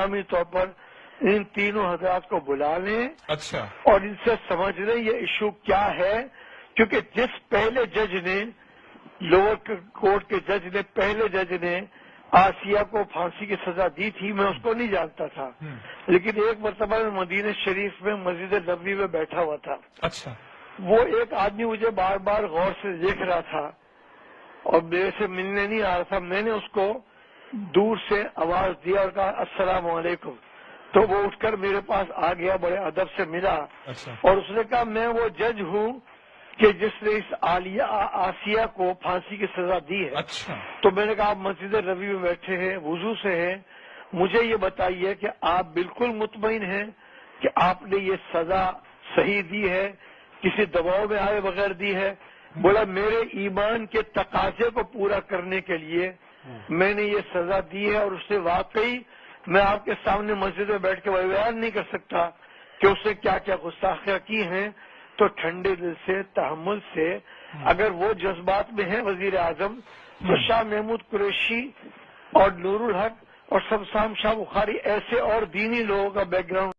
مقامی طور پر ان تینوں حضرات کو بلا لیں اچھا اور ان سے سمجھ لیں یہ ایشو کیا ہے، کیونکہ جس پہلے جج نے، لوور کورٹ کے پہلے جج نے آسیہ کو پھانسی کی سزا دی تھی، میں اس کو نہیں جانتا تھا، لیکن ایک مرتبہ میں مدینہ شریف میں مسجد نبوی میں بیٹھا ہوا تھا۔ اچھا وہ ایک آدمی مجھے بار بار غور سے دیکھ رہا تھا اور میرے سے ملنے نہیں آ رہا تھا، میں نے اس کو دور سے آواز دیا اور کہا السلام علیکم، تو وہ اٹھ کر میرے پاس آ گیا، بڑے ادب سے ملا اچھا اور اس نے کہا میں وہ جج ہوں کہ جس نے اس آسیہ کو پھانسی کی سزا دی ہے۔ اچھا تو میں نے کہا آپ مسجد نبوی میں بیٹھے ہیں، وضو سے ہیں، مجھے یہ بتائیے کہ آپ بالکل مطمئن ہیں کہ آپ نے یہ سزا صحیح دی ہے، کسی دباؤ میں آئے بغیر دی ہے؟ بولا میرے ایمان کے تقاضے کو پورا کرنے کے لیے میں نے یہ سزا دی ہے، اور اس سے واقعی میں آپ کے سامنے مسجد میں بیٹھ کے بیان نہیں کر سکتا کہ اس نے کیا کیا گستاخیاں کی ہیں۔ تو ٹھنڈے دل سے، تحمل سے، اگر وہ جذبات میں ہے وزیر اعظم، تو شاہ محمود قریشی اور نور الحق اور شمشام شاہ بخاری ایسے اور دینی لوگوں کا بیک گراؤنڈ